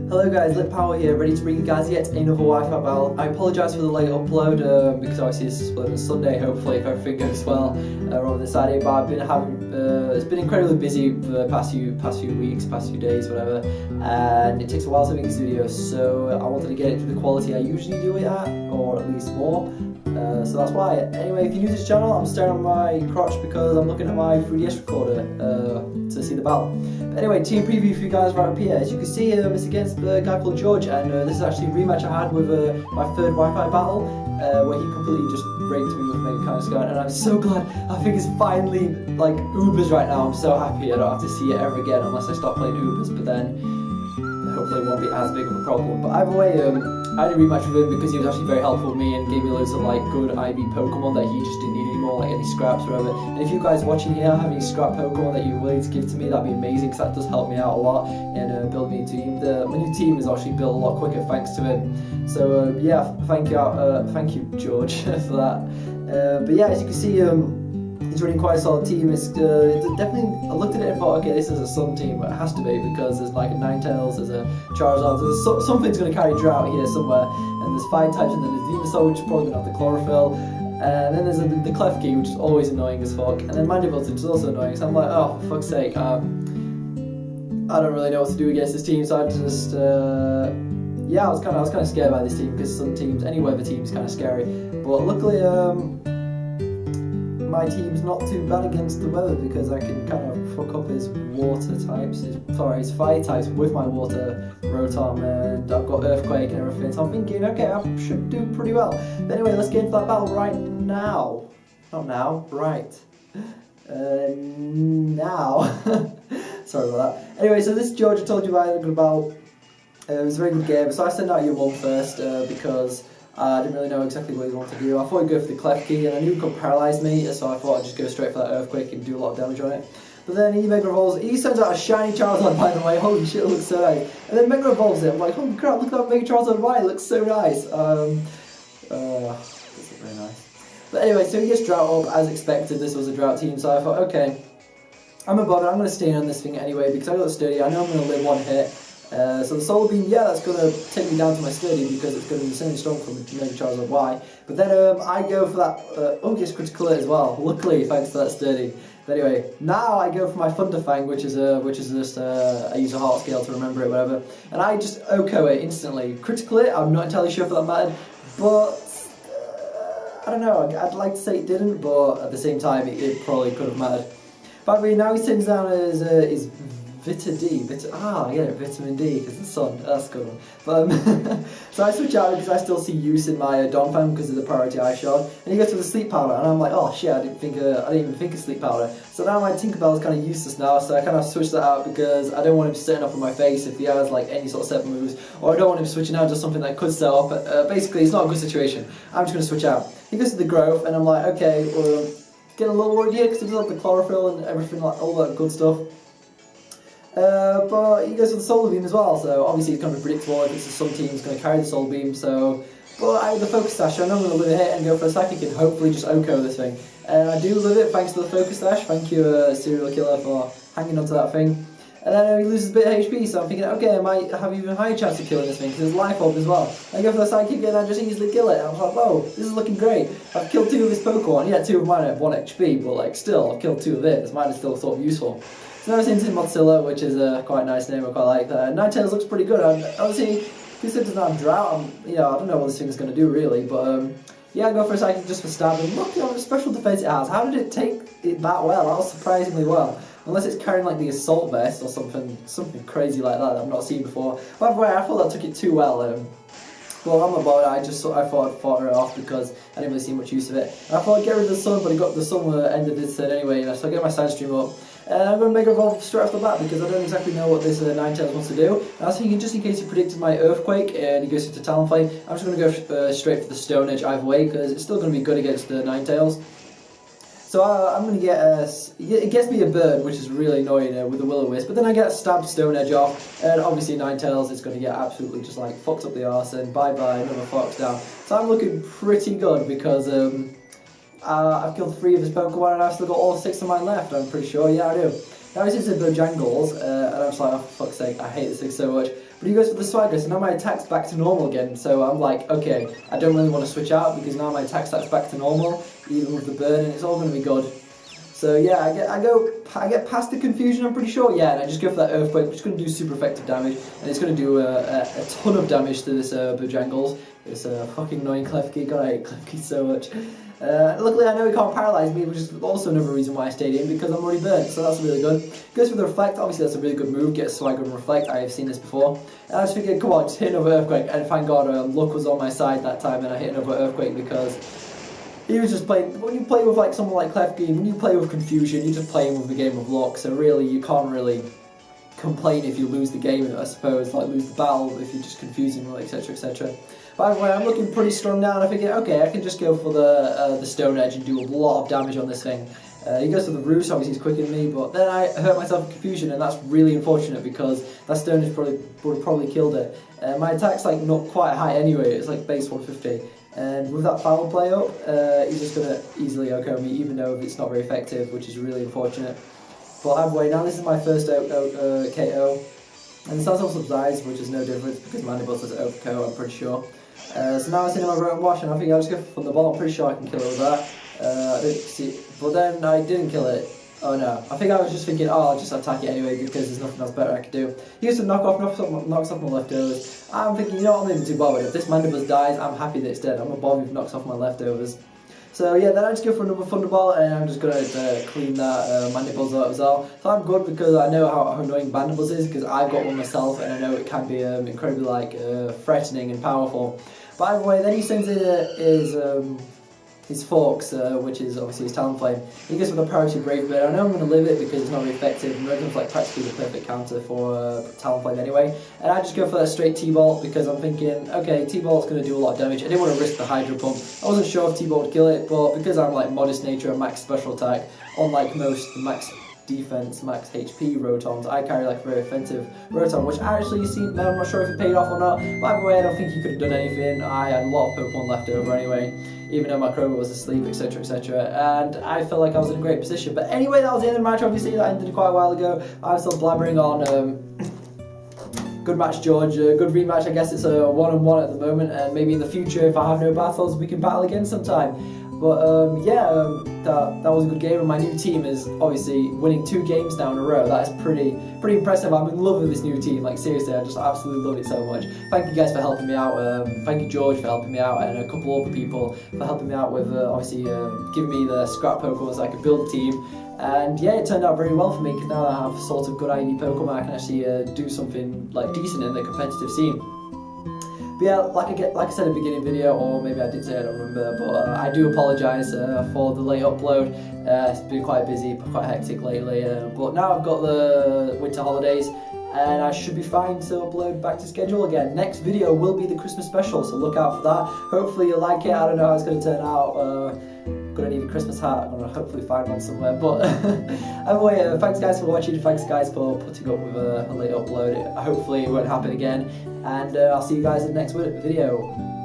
Hello guys, LitPower here, ready to bring you guys yet another Wi-Fi battle. I apologise for the late upload because obviously this is uploaded on Sunday, hopefully if everything goes well rather than Saturday, but I've been it's been incredibly busy for the past few weeks, past few days, whatever, and it takes a while to make these videos, so I wanted to get it to the quality I usually do it at, or at least more. So that's why. Anyway, if you're new to this channel, I'm staring at my crotch because I'm looking at my 3DS recorder to see the battle. But anyway, team preview for you guys right up here. As you can see, it's against a guy called George, and this is actually a rematch I had with my third Wi-Fi battle, where he completely just raped me with main kind of sky, and I'm so glad. I think it's finally like Ubers right now. I'm so happy I don't have to see it ever again unless I stop playing Ubers, but then hopefully it won't be as big of a problem. But either way, I had a rematch with him because he was actually very helpful with me and gave me loads of like good IV Pokemon that he just didn't need anymore, like any scraps or whatever. And if you guys watching here have any scrap Pokemon that you're willing to give to me, that'd be amazing because that does help me out a lot in building a team. My new team is actually built a lot quicker thanks to him. So yeah, thank you George for that. But yeah, as you can see, he's running quite a solid team. It's definitely, I looked at it and thought, okay, this is a Sun team, but it has to be because there's like a Ninetales, there's a Charizard, something's going to carry Drought here somewhere, and there's 5 types, and then there's Venusaur, which is probably going to have the Chlorophyll, and then there's the Klefki, which is always annoying as fuck, and then Mandibles, which is also annoying, so I'm like, oh, for fuck's sake, I don't really know what to do against this team, so I just, yeah, I was kind of scared by this team, because some teams, any weather team is kind of scary, but luckily, my team's not too bad against the weather because I can kind of fuck up his water types, his fire types with my water rotom, and I've got earthquake and everything, so I'm thinking, okay, I should do pretty well. But anyway, let's get into that battle right now. Not now, right. Now. Sorry about that. Anyway, so this George I told you about, it was a very good game, so I sent out your mum first because I didn't really know exactly what he wanted to do. I thought he'd go for the Klefki, and I knew he could paralyse me, so I thought I'd just go straight for that Earthquake and do a lot of damage on it. But then he Mega Evolves, he sends out a shiny Charizard, by the way, holy shit, it looks so nice. And then Mega Evolves it, I'm like, holy crap, look at that Mega Charizard Y, it looks so nice. This is very nice. But anyway, so he gets Drought up, as expected, this was a Drought team, so I thought, okay, I'm not bothered, I'm going to stay on this thing anyway, because I got Sturdy, I know I'm going to live one hit. So the Solar Beam, yeah, that's going to take me down to my Sturdy because it's going to be insanely strong from Mega Charizard Y. But then I go for that, oh, it gets critical hit as well, luckily thanks to that Sturdy. But anyway, now I go for my Thunderfang, which is just, I use a heart scale to remember it, whatever. And I just OHKO it instantly. Critical hit, I'm not entirely sure if that mattered, but I don't know, I'd like to say it didn't, but at the same time, it probably could have mattered. By the way, now he sends down his Vitamin D, because the sun, that's a good one. But, so I switch out because I still see use in my Donphan because of the priority I shot, and he goes to the Sleep Powder, and I'm like, oh shit, I didn't even think of Sleep Powder. So now my Tinkerbell is kind of useless now, so I kind of switched that out because I don't want him setting up on my face if he has like any sort of set moves, or I don't want him switching out to something that could set up. Basically, it's not a good situation. I'm just going to switch out. He goes to the Growth, and I'm like, okay, well, get a little worried here because he does like the Chlorophyll and everything, like all that good stuff. But he goes for the Solar Beam as well, so obviously it's going to be predictable if it's some team's going to carry the Solar Beam, so... But I have the Focus Dash, so I know I'm going to live it hit and go for a Psychic and hopefully just OHKO this thing. And I do live it thanks to the Focus Dash, thank you Serial Killer for hanging onto that thing. And then he loses a bit of HP, so I'm thinking, okay, I might have even higher chance of killing this thing, because there's Life Orb as well. I go for the Psychic and I just easily kill it, and I was like, whoa, this is looking great. I've killed 2 of his Pokemon, yeah, 2 of mine have 1 HP, but like still, I've killed 2 of it, mine is still sort of useful. So now it's into Motzilla, which is a quite nice name, I quite like that. Ninetales looks pretty good. Obviously, because it doesn't have Drought, I don't know what this thing's going to do really, but yeah, I go for a Psychic just for stabbing. Look at the special defense it has. How did it take it that well? That was surprisingly well. Unless it's carrying like the Assault Vest or something crazy like that I've not seen before. By the way, I thought that took it too well. Well, I'm about it. I thought I'd fought her off because I didn't really see much use of it. And I thought I'd get rid of the Sun, but the Sun ended this turn anyway, so I get my Sand Stream up. And I'm going to Mega Evolve straight off the bat because I don't exactly know what this Ninetales wants to do. And I was thinking, just in case he predicted my Earthquake and he goes into Talonflame, I'm just going to go straight for the Stone Edge either way because it's still going to be good against the Ninetales. So I'm going to get it gets me a burn, which is really annoying with the Will-O-Wisp, but then I get stabbed Stone Edge off, and obviously Ninetales is going to get absolutely just like fucked up the arse, and bye-bye, another Fox down. So I'm looking pretty good because I've killed 3 of his Pokemon and I've still got all 6 of mine left, I'm pretty sure, yeah I do. Now he's into Bojangles, and I'm just like, oh for fuck's sake, I hate this thing so much. But he goes for the swagger, so now my attack's back to normal again. So I'm like, okay, I don't really want to switch out because now my attack starts back to normal, even with the burn, and it's all going to be good. So yeah, I get past the confusion, I'm pretty sure. Yeah, and I just go for that earthquake, which is going to do super effective damage, and it's going to do a ton of damage to this Bojangles. This fucking annoying Klefki. God, I hate Klefki so much. Luckily, I know he can't paralyze me, which is also another reason why I stayed in, because I'm already burnt, so that's really good. Goes for the reflect. Obviously that's a really good move. Get a swagger and reflect. I have seen this before. And I just figured, come on, just hit another earthquake, and thank God luck was on my side that time, and I hit another earthquake because he was just playing. When you play with like someone like Klefki, when you play with confusion, you're just playing with a game of luck. So really, you can't really complain if you lose the game, I suppose, like lose the battle if you're just confusing, etc, etc. By the way, I'm looking pretty strong now, and I figure, okay, I can just go for the Stone Edge and do a lot of damage on this thing. He goes for the Roost, obviously he's quicker than me, but then I hurt myself in confusion, and that's really unfortunate because that Stone Edge would have probably killed it. My attack's like not quite high anyway, it's like base 150. And with that foul play up, he's just going to easily OHKO me, even though it's not very effective, which is really unfortunate. But either way, now this is my first KO. And the Salsa subsides, which is no difference because Mandibles has OHKO, I'm pretty sure. So now I'm sitting on my rotom wash, and I think I'll just go from the ball. I'm pretty sure I can kill it with that. I didn't see, but then I didn't kill it. Oh no, I think I was just thinking, oh, I'll just attack it anyway because there's nothing else better I could do. He used to knocks off my leftovers. I'm thinking, you know what, I'm not even too bothered. If this Mandibles dies, I'm happy that it's dead. I'm not bothered if it knocks off my leftovers. So yeah, then I just go for another Thunderball, and I'm just going to clean that Mandibles out as well. So I'm good because I know how annoying Mandibles is, because I've got one myself, and I know it can be incredibly threatening and powerful. But either way, then he sends in his Forks, which is obviously his Talonflame. He goes with a Priority Brave Bird. I know I'm going to live it because it's not very effective, and Rotom's like practically the perfect counter for Talonflame anyway. And I just go for a straight T-Bolt because I'm thinking, okay, T-Bolt's going to do a lot of damage. I didn't want to risk the Hydro Pump. I wasn't sure if T-Bolt would kill it, but because I'm like Modest Nature and Max Special Attack, unlike most Max Defense, Max HP Rotoms, I carry like a very offensive Rotom, which actually seemed, I'm not sure if it paid off or not. By the way, I don't think he could have done anything. I had a lot of Pokemon left over anyway, even though my Crobat was asleep, etc, etc, and I felt like I was in a great position. But anyway, that was the end of the match. Obviously that ended quite a while ago. I'm still blabbering on. Good match, George. Good rematch. I guess it's a 1-on-1 at the moment, and maybe in the future, if I have no battles, we can battle again sometime. But that was a good game, and my new team is obviously winning 2 games now in a row. That is pretty impressive. I'm in love with this new team. Like seriously, I just absolutely love it so much. Thank you guys for helping me out. Thank you, George, for helping me out, and a couple other people for helping me out with obviously giving me the scrap Pokemon so I could build a team. And yeah, it turned out very well for me because now I have sort of good ID Pokemon. I can actually do something like decent in the competitive scene. But yeah, like I said in the beginning video, or maybe I did say, I don't remember, but I do apologise for the late upload. It's been quite busy, quite hectic lately, but now I've got the winter holidays, and I should be fine to upload back to schedule again. Next video will be the Christmas special, so look out for that. Hopefully you'll like it. I don't know how it's going to turn out. Gonna need a Christmas hat. I'm gonna hopefully find one somewhere. But anyway, thanks guys for watching. Thanks guys for putting up with a late upload. Hopefully it won't happen again. And I'll see you guys in the next video.